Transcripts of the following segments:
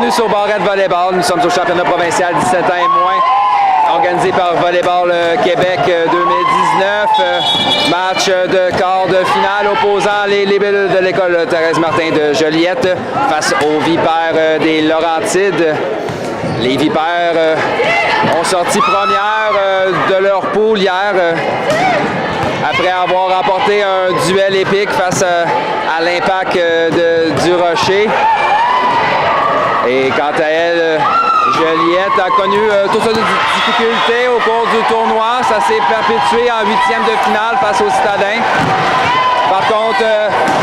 Bienvenue sur Barrette Volleyball. Nous sommes au championnat provincial 17 ans et moins, organisé par Volleyball Québec 2019. Match de quart de finale opposant les Libellules de l'école Thérèse Martin de Joliette face aux Vipères des Laurentides. Les Vipères ont sorti première de leur poule hier après avoir remporté un duel épique face à l'Impact du Rocher. Et quant à elle, Joliette a connu toutes sortes de difficultés au cours du tournoi. Ça s'est perpétué en huitième de finale face aux Citadins. Par contre,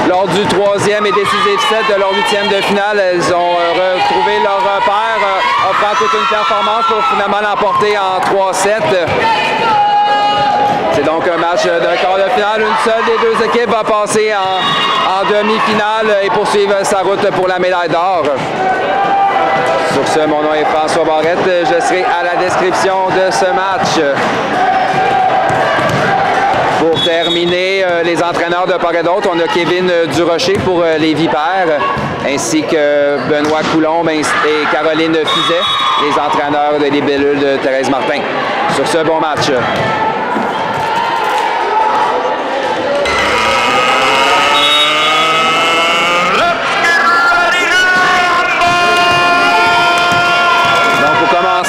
lors du troisième et décisif set de leur huitième de finale, elles ont retrouvé leur repère, offrant toute une performance pour finalement l'emporter en 3-7. C'est donc un match d'un quart de finale. Une seule des deux équipes va passer en demi-finale et poursuivre sa route pour la médaille d'or. Sur ce, mon nom est François Barrette. Je serai à la description de ce match. Pour terminer, les entraîneurs de part et d'autre, on a Kevin Durocher pour les Vipères, ainsi que Benoît Coulombe et Caroline Fizet, les entraîneurs de Libellules de Thérèse Martin. Sur ce, bon match.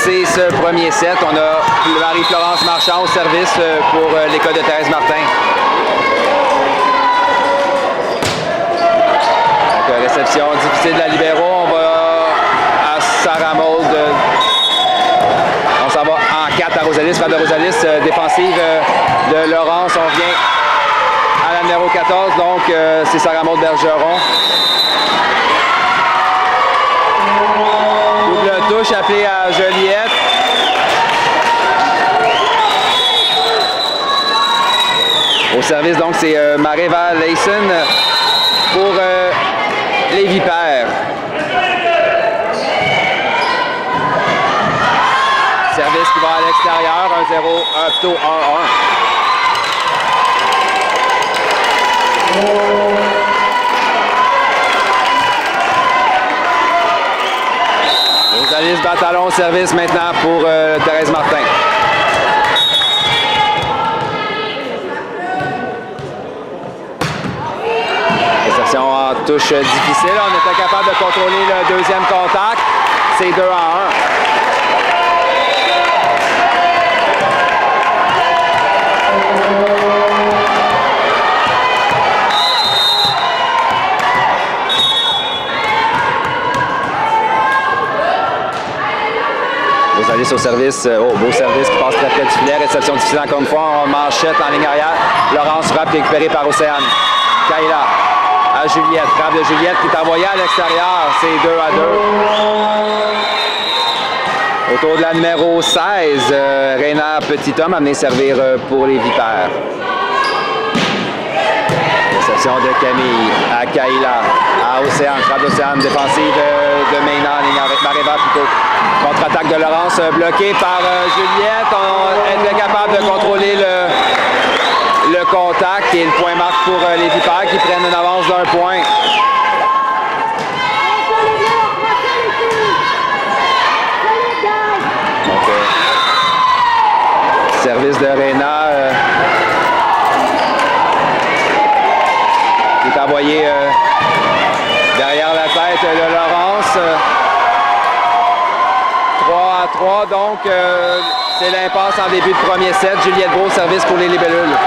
Ce premier set, on a Marie-Florence Marchand au service pour l'école de Thérèse Martin. Donc, réception difficile de la libéro. On va à Sarah Maud. On s'en va en 4 à Rosalis. Frappe de Rosalis, défensive de Laurence. On vient à la numéro 14. Donc, c'est Sarah Maud Bergeron. Double touche appelée à Joliette. Au service, donc, c'est Mareva Layson pour les Vipères. Service qui va à l'extérieur, 1-0, plutôt 1-1. Rosalis Batalon au service maintenant pour Thérèse Martin. En touche difficile. On était capable de contrôler le deuxième contact. C'est 2-1. Rosalis au service. Oh, beau service qui passe très près du filet. Réception difficile encore une fois. On manchette en ligne arrière. Laurence frappe récupérée par Océane. Kayla. À Juliette. Frappe de Juliette qui est envoyée à l'extérieur. C'est 2-2. Autour de la numéro 16, Réna Petit-Homme amené servir pour les Vipères. Réception de Camille à Kayla. À Océane. Frappe d'Océane défensive de Maynard. Mareva plutôt. Contre-attaque de Laurence bloquée par Juliette. On était capable de contrôler le contact et le point marque pour les Vipères qui prennent une avance d'1 point. Donc, service de Réna qui est envoyé derrière la tête de Laurence. 3-3, donc c'est l'impasse en début de premier set. Juliette Beau, service pour les Libellules.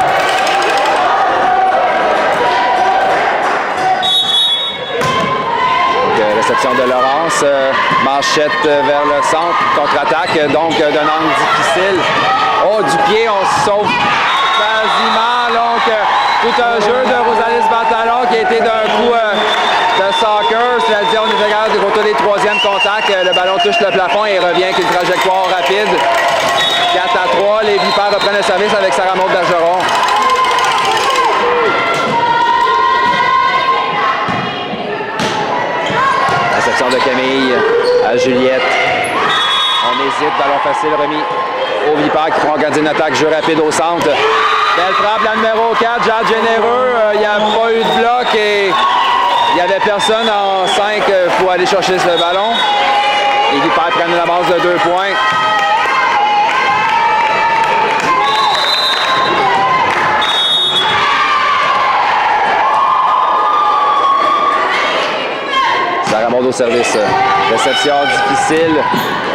Réception de Laurence, manchette vers le centre, contre-attaque, donc d'un angle difficile. Oh, du pied, on se sauve quasiment. Donc, tout un jeu de Rosalis Batalon qui a été d'un coup de soccer. C'est-à-dire, on est capable de contrôler le troisième contact. Le ballon touche le plafond et revient avec une trajectoire rapide. 4-3, les Vipères reprennent le service avec Sarah Maud Bergeron. Réception de Camille à Juliette. On hésite, ballon facile remis aux Vipères qui pourront organiser une attaque, jeu rapide au centre. Belle frappe, la numéro 4, Jade Généreux. Il n'y a pas eu de bloc et il n'y avait personne en 5 pour aller chercher ce ballon. Les Vipères prennent une avance de 2 points. Sarah Maud au service. Réception difficile.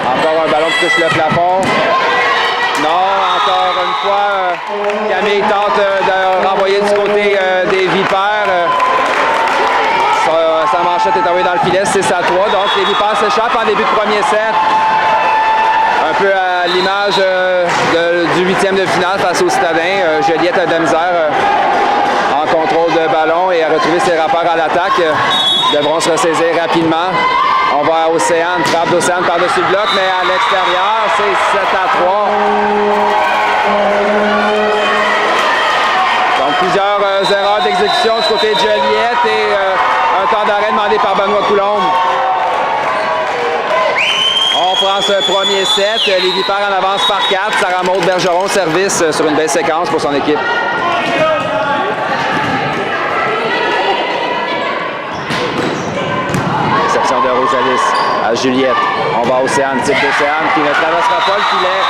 Encore un ballon qui touche le plafond. Non, encore une fois, Camille tente de renvoyer du côté des Vipères. Sa manchette est envoyée dans le filet, 6-3. Donc les Vipères s'échappent en début de premier set. Un peu à l'image du 8e de finale face aux Citadins. Joliette a de la misère en contrôle de ballon et a retrouvé ses rappeurs à l'attaque. Devront se ressaisir rapidement. On va à Océane, frappe d'Océane par-dessus le bloc, mais à l'extérieur, c'est 7-3. Donc plusieurs erreurs d'exécution du côté de Joliette et un temps d'arrêt demandé par Benoît Coulombe. On prend ce premier set. Les Vipères en avance par 4. Sarah Maud Bergeron, service sur une belle séquence pour son équipe. Réception de Rosalis à Juliette. On va à Océane, type d'Océane qui ne traversera pas le filet.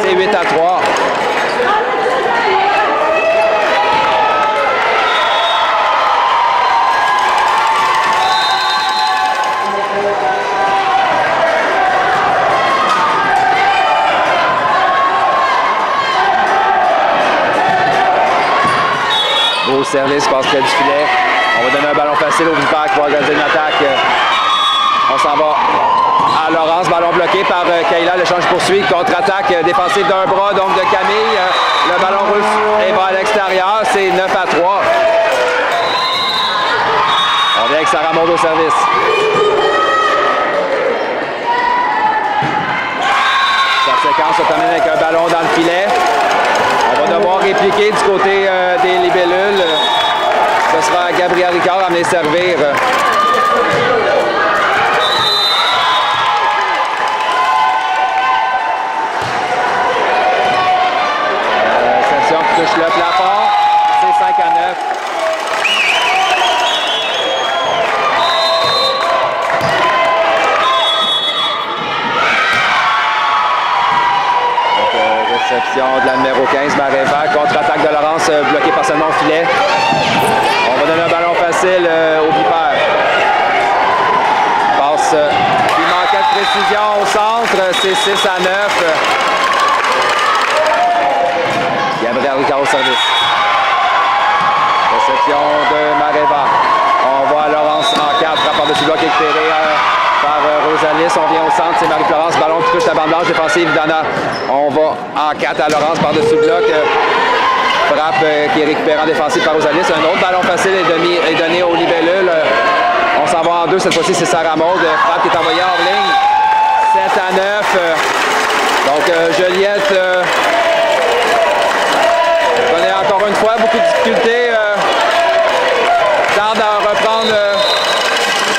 C'est 8-3. Beau service, passe près du filet. On va donner un ballon facile au Vipères qui va organiser une attaque. On s'en va à Laurence, ballon bloqué par Kayla, l'échange poursuit, contre-attaque défensive d'un bras donc de Camille. Le ballon roule et va à l'extérieur, c'est 9-3. On vient avec Sarah Maud au service. Sa séquence se termine avec un ballon dans le filet. On va devoir répliquer du côté des libellules. Ce sera Gabriel Ricard à venir servir. Réception qui touche le plafond. C'est 5-9. Réception de la numéro 15, Maréva. Contre-attaque de Laurence, bloquée par seulement au filet. On va donner un ballon facile aux Vipères. Passe qui manquait de précision au centre. C'est 6-9. Gabriel Ricard au service. Réception de Maréva. On voit Laurence en 4. Frappe par-dessus bloc éclairé par Rosalis. On vient au centre. C'est Marie-Florence. Ballon qui touche la bande blanche défensive d'Anna. On va en 4 à Laurence par-dessus bloc. Frappe qui est récupérée en défensive par Rosalis. Un autre ballon facile est donné au libellule. On s'en va en 2. Cette fois-ci, c'est Sarah Maud. Frappe qui est envoyée hors ligne. 7-9. Donc, Joliette connaît encore une fois beaucoup de difficultés. Tarde à reprendre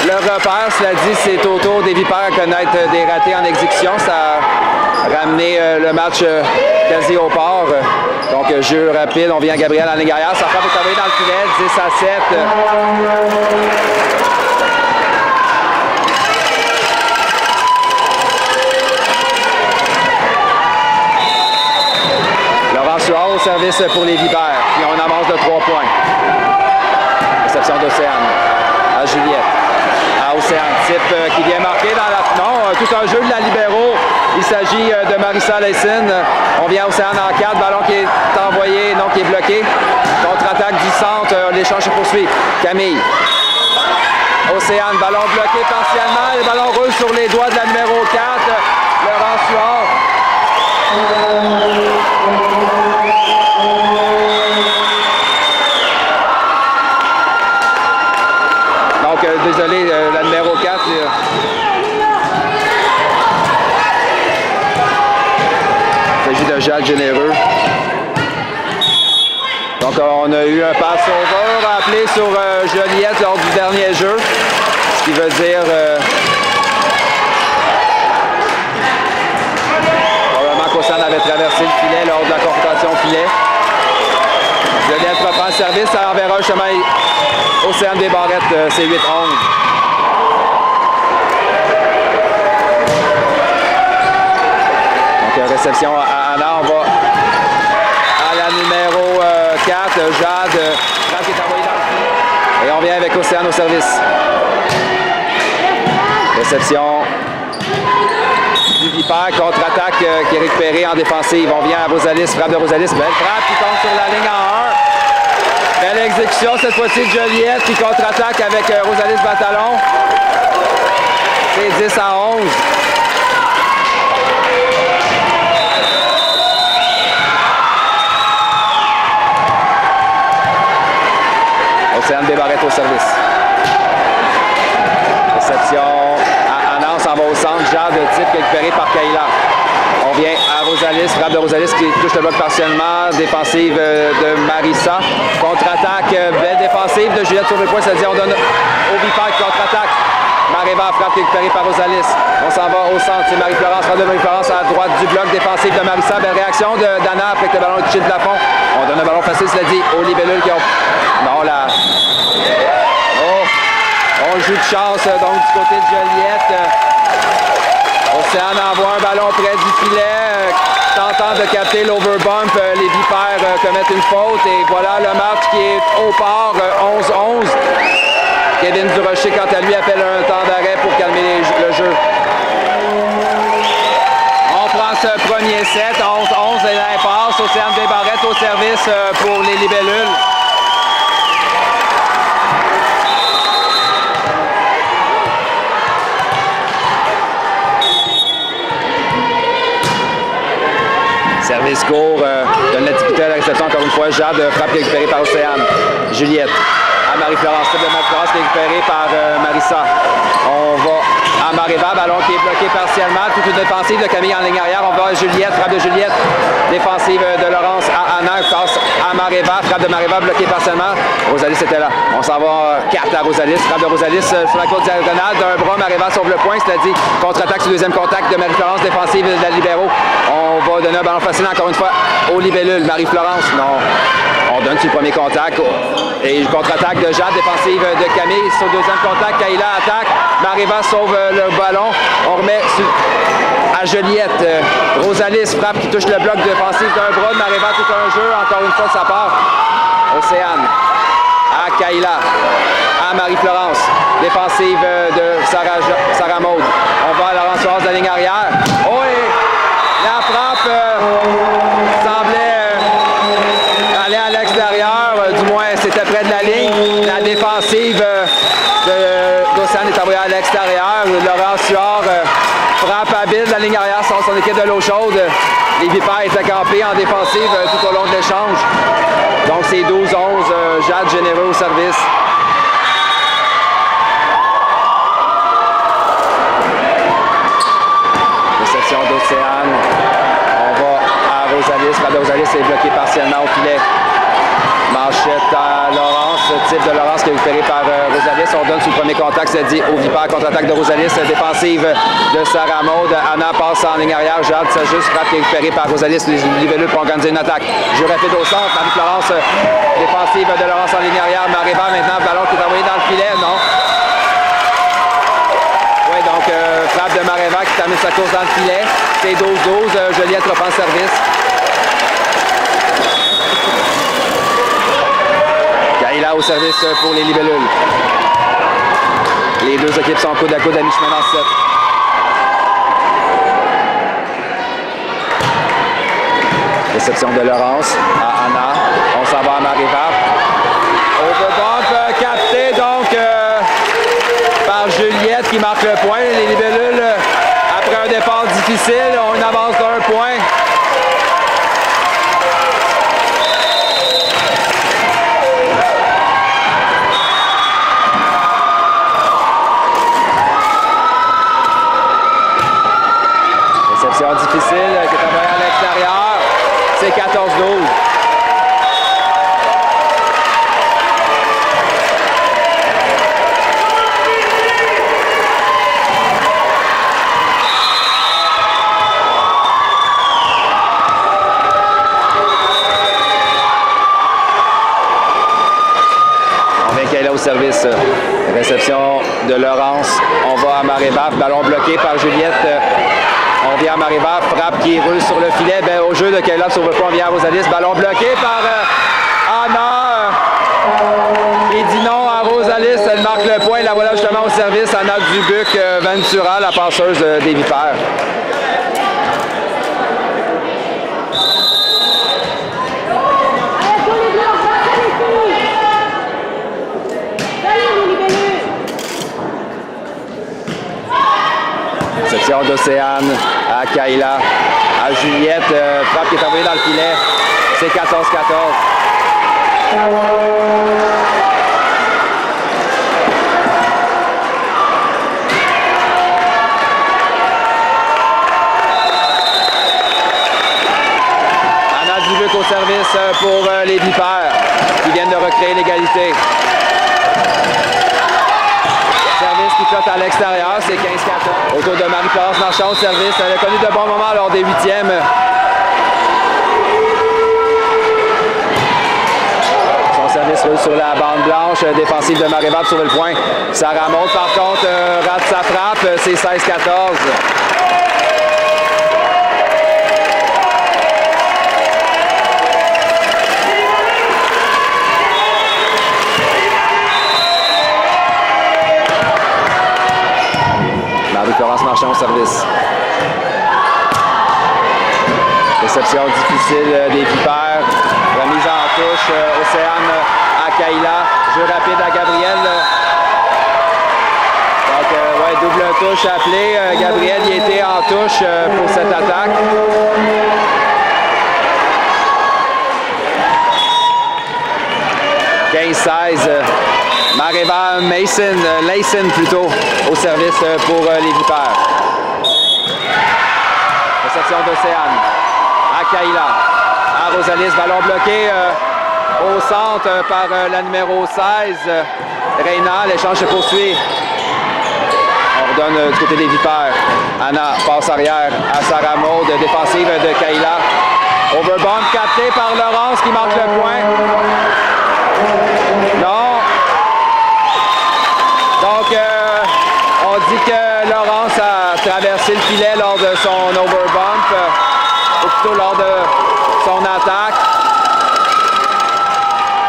le repère. Cela dit, c'est au tour des Vipères à connaître des ratés en exécution. Ça a ramené le match quasi au port. Donc, jeu rapide. On vient à Gabriel en ligne arrière. Sa frappe est envoyée dans le filet. 10-7. Laurent Suard au service pour les Vipères. Puis on avance de 3 points. Réception d'Océane à Juliette. À Océane. Type qui vient marquer dans la... Non, tout un jeu de la libéraux. Il s'agit de Marissa Lessine. On vient à Océane en 4. Ballon qui est envoyé, non, qui est bloqué. Contre-attaque du centre. L'échange se poursuit. Camille. Océane. Ballon bloqué partiellement. Le ballon roule sur les doigts de la numéro 4. Laurent Suard. Donc, désolé, la numéro 4. Il s'agit de Jacques Généreux. Donc, on a eu un pass-over appelé sur Joliette lors du dernier jeu. Ce qui veut dire... probablement qu'Océane avait traversé le filet lors de la confrontation au filet. Joliette reprend le service. Ça enverra justement Océane des Barrettes. C'est 8-11. Réception à Anna. On va à la numéro 4, Jade. Frappe qui est envoyée dans le filet. Et on vient avec Océane au service. Réception du Vipère, contre-attaque qui est récupérée en défensive. On vient à Rosalis, frappe de Rosalis. Belle frappe qui tombe sur la ligne en 1. Belle exécution cette fois-ci de Joliette qui contre-attaque avec Rosalis Batalon. C'est 10 à 11. Océane Desbarrettes au service. Réception à Anna, on s'en va au centre. Jade de type récupéré par Kayla. On vient à Rosalis, frappe de Rosalis qui touche le bloc partiellement. Défensive de Marissa. Contre-attaque, belle défensive de Juliette sur le point. C'est-à-dire on donne au Vipère qui contre-attaque. Maréva, frappe récupérée par Rosalis. On s'en va au centre. C'est Marie-Florence. Frappe de Marie-Florence à droite du bloc défensif de Marissa. Belle réaction d'Anna après que le ballon est touché de plafond. On donne un ballon facile, cela dit, aux libellules qui ont... Non, là... Oh! On joue de chance donc du côté de Joliette. Océane envoie un ballon près du filet. Tentant de capter l'overbump, les Vipères commettent une faute. Et voilà le match qui est au port, 11-11. Kevin Durocher, quant à lui, appelle un temps d'arrêt pour calmer le jeu. On prend ce premier set, 11-11 et l'impasse. Océane Desbarrettes au service pour les libellules. Service court, donne la difficulté à la réception encore une fois. Jade, frappe récupérée par Océane. Juliette à Marie-Florence. Type de Marie-Florence récupérée par Marissa. On va à Maréva, ballon qui est bloqué partiellement. Toute une défensive de Camille en ligne arrière. On va à Juliette, frappe de Juliette. Défensive de Laurence à Anna. Passe à Maréva, frappe de Maréva bloquée partiellement. Rosalis était là. On s'en va 4 à Rosalis. Frappe de Rosalis sur la côte diagonale. D'un bras, Maréva sauve le point. C'est-à-dire contre-attaque sur le deuxième contact de Marie-Florence. Défensive de la libéraux. On va donner un ballon facile encore une fois aux libellules. Marie-Florence, non. On donne sur le premier contact. Et contre-attaque de Jade, défensive de Camille. Sur le deuxième contact, Kayla attaque. Maréva sauve le ballon. On remet à Joliette. Rosalis, frappe qui touche le bloc défensif d'un bras de Maréva. Tout un jeu. Encore une fois, ça part. Océane. À Kayla. À Marie-Florence. Défensive de Sarah Maud. On va à la renforce de la ligne arrière. Oh, et la frappe semblait aller à l'extérieur. Du moins, c'était près de la ligne. La défensive d'Océane est envoyée à l'extérieur. Laurent Suard frappe habile de la ligne arrière sur son équipe de l'eau chaude. Les Vipères étaient campés en défensive tout au long de l'échange. Donc, c'est 12-11. Jade généreux au service. Réception d'Océane. On va à Rosalis. La Rosalis est bloquée partiellement au filet. Manchette à Laurence, type de Laurence qui est récupéré par Rosalis. On donne sur le premier contact, c'est dit au Vipère, contre-attaque de Rosalis, défensive de Sarah Maud. Anna passe en ligne arrière, Jade s'ajuste, frappe qui est récupérée par Rosalis. Les libellules pour organiser une attaque. Jeu rapide au centre, Marie-Florence, défensive de Laurence en ligne arrière. Maréva maintenant, ballon qui est envoyé dans le filet, non? Oui, donc frappe de Maréva qui termine sa course dans le filet. C'est 12-12, Joliette reprend le service. Là au service pour les libellules. Les deux équipes sont coude à coude à mi-chemin dans ce set. Réception de Laurence à Anna. On s'en va à Maréva. Overbump capté donc par Juliette qui marque le point. Les libellules, après un départ difficile, ont une avance d'1 point. Difficile, qui est envoyé à l'extérieur. C'est 14-12. On vient qu'elle est au service. Réception de Laurence. On va à Maréva. Ballon bloqué par Juliette. On vient à Maréva, frappe qui roule sur le filet. Ben, au jeu de Kayla sur le point, on vient à Rosalis. Ballon bloqué par Anna. Il dit non à Rosalis. Elle marque le point. La voilà justement au service. Anna Dubuc Ventura, la passeuse des Vipères. Réception d'Océane à Kayla, à Juliette, frappe qui est envoyée dans le filet, c'est 14-14. Anna Dubuc au service pour les Vipères qui viennent de recréer l'égalité. Service qui flotte à l'extérieur, c'est 15-14. Autour de Marie-France Marchand au service. Elle a connu de bons moments lors des huitièmes. Son service roule sur la bande blanche. Défensive de Maréva sur le point. Sarah Maud, par contre, rate sa frappe. C'est 16-14. Marie-Florence Marchand au service. Réception difficile des Vipères. Remise en touche. Océane à Kayla. Jeu rapide à Gabrielle. Donc, ouais, double touche appelée. Gabrielle y était en touche pour cette attaque. « 15-16. Maréva Layson plutôt, au service pour les Vipères. Réception d'Océane. À Kayla. À Rosalis. Ballon bloqué au centre par la numéro 16. Reina. L'échange se poursuit. On redonne du côté des Vipères. Anna passe arrière à Sarah Maud. Défensive de Kayla. Overbomb capté par Laurence qui manque le point. Non. Donc, on dit que Laurence a traversé le filet lors de son overbump, ou plutôt lors de son attaque.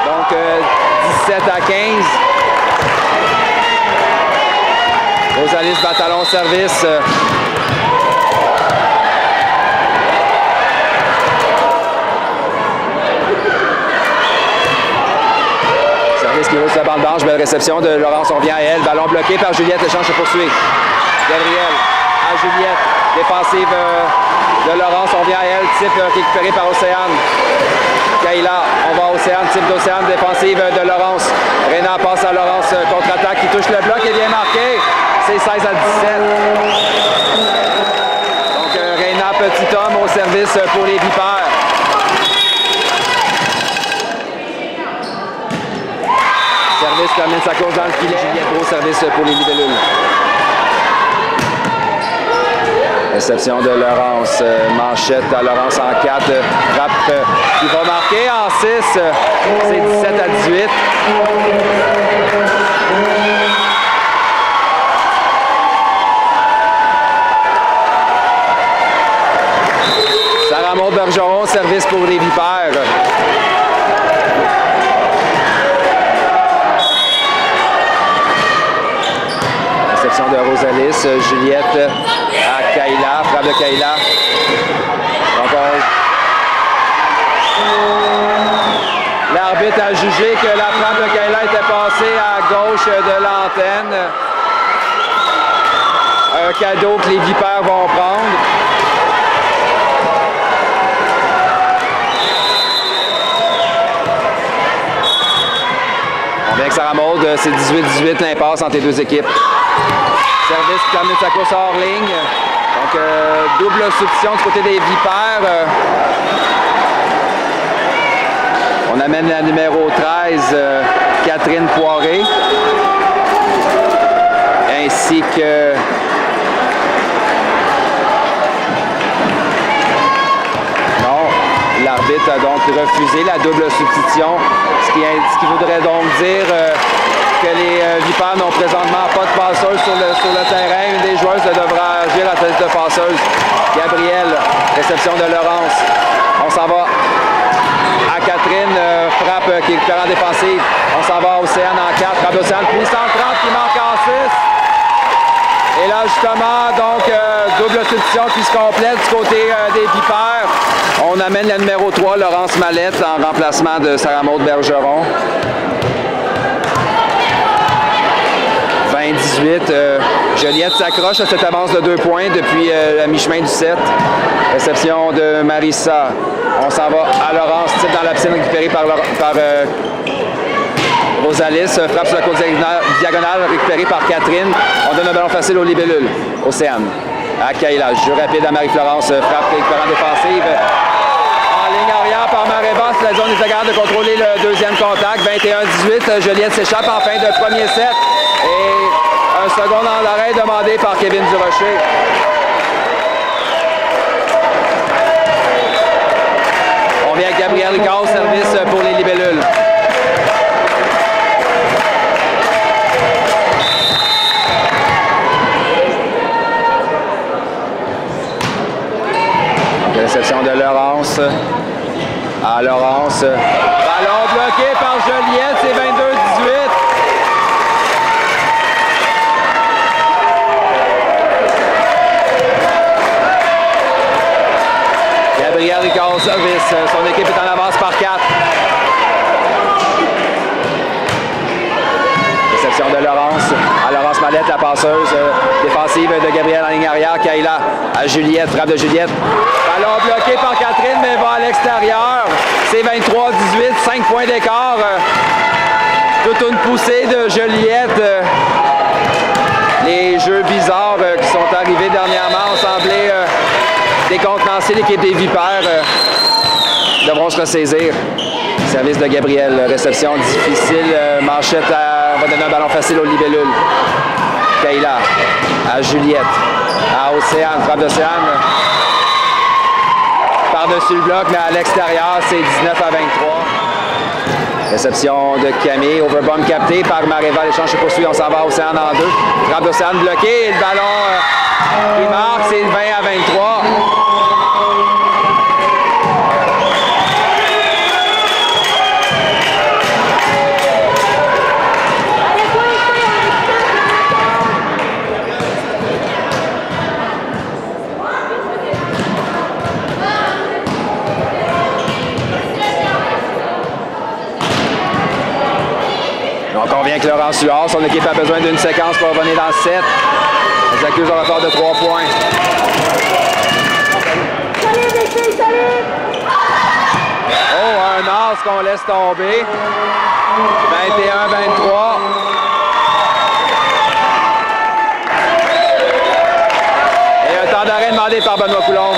Donc, 17-15. Rosalis Batalon au service. Qui roule sur la bande blanche, belle réception de Laurence, on vient à elle, ballon bloqué par Juliette, l'échange se poursuit. Gabrielle à Juliette, défensive de Laurence, on vient à elle, type récupéré par Océane. Kayla, on va à Océane, type d'Océane, défensive de Laurence. Reina passe à Laurence, contre-attaque qui touche le bloc et vient marquer. C'est 16-17. Donc Reina, petit homme au service pour les Vipères. Service termine sa course dans le filet. Juliette au service pour les libellules. Réception de Laurence. Manchette à Laurence en 4. Frappe qui va marquer en 6. C'est 17-18. Sarah Maud Bergeron, service pour les Vipères. De Rosalis, Juliette à Kayla, frappe de Kayla. L'arbitre a jugé que la frappe de Kayla était passée à gauche de l'antenne. Un cadeau que les Vipères vont prendre. On vient avec Sarah Maud, c'est 18-18 l'impasse entre les deux équipes. Service qui termine sa course hors ligne. Donc, double substitution du côté des Vipères. On amène la numéro 13, Catherine Poiré. Ainsi que l'arbitre a donc refusé la double substitution, ce qui voudrait donc dire que les Vipers n'ont présentement pas de passeuse sur le terrain. Une des joueuses devra agir à tête de passeuse. Gabrielle, réception de Laurence. On s'en va à Catherine, frappe qui récupère en défensive. On s'en va à Océane en 4. Frappe d'Océane, puis 130 qui manque en 6. Et là, justement, donc, double substitution qui se complète du côté des Vipers. On amène la numéro 3, Laurence Mallette, en remplacement de Sarah-Maude Bergeron. 20-18. Joliette s'accroche à cette avance de 2 points depuis la mi-chemin du 7. Réception de Marissa. On s'en va à Laurence, type dans la piscine récupérée par Rosalis. Frappe sur la côte diagonale récupérée par Catherine. On donne un ballon facile aux libellules. Océane. À Kayla. Jeu rapide à Marie-Florence. Frappe récupérant défensive. En ligne arrière par Mareva. C'est la zone des agarres de contrôler le deuxième contact. 21-18. Joliette s'échappe en fin de premier set. Et un second dans l'arrêt demandé par Kevin Durocher. On vient avec Gabriel Ricard, service pour les libellules. Réception de Laurence. À Laurence. Ballon bloqué par Joliette, c'est 22-18. Gabriel Ricard, service. Son équipe est en avance par 4. Réception de Laurence. À Laurence Mallette, la passeuse défensive de Gabriel en ligne arrière. Kayla à Juliette. Frappe de Juliette. Ballon bloqué par Catherine, mais va à l'extérieur. C'est 23-18, 5 points d'écart. Toute une poussée de Juliette. Les jeux bizarres qui sont arrivés dernièrement ont semblé décontenancer l'équipe des Vipers. Devront se ressaisir. Service de Gabriel. Réception difficile. Manchette va donner un ballon facile aux libellules. Kayla à Juliette. À Océane. Frappe d'Océane. Par-dessus le bloc, mais à l'extérieur, c'est 19-23. Réception de Camille. Overbomb capté par Mareva. L'échange se poursuit. On s'en va à Océane en 2. Frappe d'Océane bloquée. Et le ballon qui marque, c'est 20-23. Donc, on vient avec Laurence Huard. Son équipe a besoin d'une séquence pour revenir dans le 7. Les accuse un retard de 3 points. Oh, un as qu'on laisse tomber. 21-23. Et un temps d'arrêt demandé par Benoît Coulombe.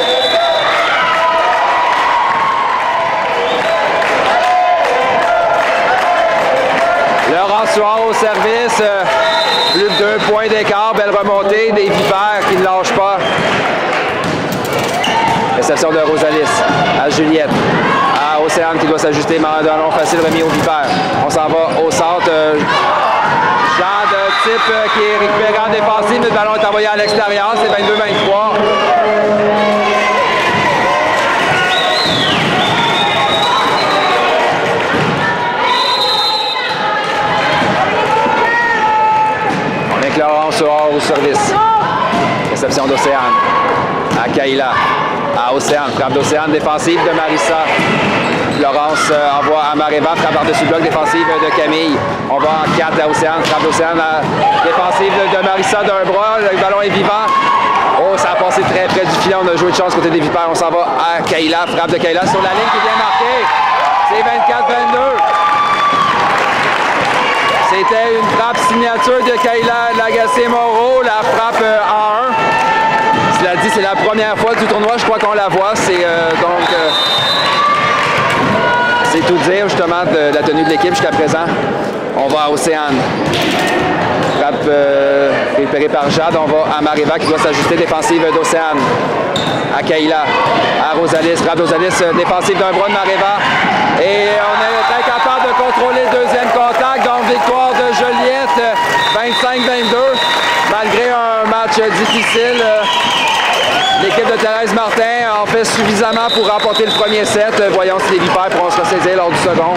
Laurence Suard au service, plus de 2 points d'écart, belle remontée des Vipers qui ne lâchent pas. Réception de Rosalis à Juliette, à Océane qui doit s'ajuster, mais un ballon facile remis aux Vipers. On s'en va au centre, Jean de type qui est récupéré en défensive, mais le ballon est envoyé à l'extérieur, c'est 22-23. Laurence au service. Réception d'Océane. À Kayla. À Océane. Frappe d'Océane défensive de Marissa. Laurence envoie à Mareva. Frappe par-dessus le bloc défensive de Camille. On va en 4 à Océane. Frappe d'Océane défensive de Marissa d'un bras. Le ballon est vivant. Oh, ça a passé très près du filet. On a joué de chance côté des Vipers. On s'en va à Kayla. Frappe de Kayla sur la ligne qui vient marquer. C'est 24-22. C'était une frappe signature de Kayla Lagacé-Moreau, la frappe en 1. Cela dit, c'est la première fois du tournoi, je crois qu'on la voit. C'est c'est tout dire justement de la tenue de l'équipe jusqu'à présent. On va à Océane. Frappe récupérée par Jade. On va à Mareva qui doit s'ajuster, défensive d'Océane. À Kayla. À Rosalis. Frappe d'Osalis, défensive d'un bras de Mareva. Et on est incapable de contrôler le deuxième contact. Donc victoire de Joliette difficile. L'équipe de Thérèse Martin en fait suffisamment pour remporter le premier set. Voyons si les Vipères pourront se ressaisir lors du second.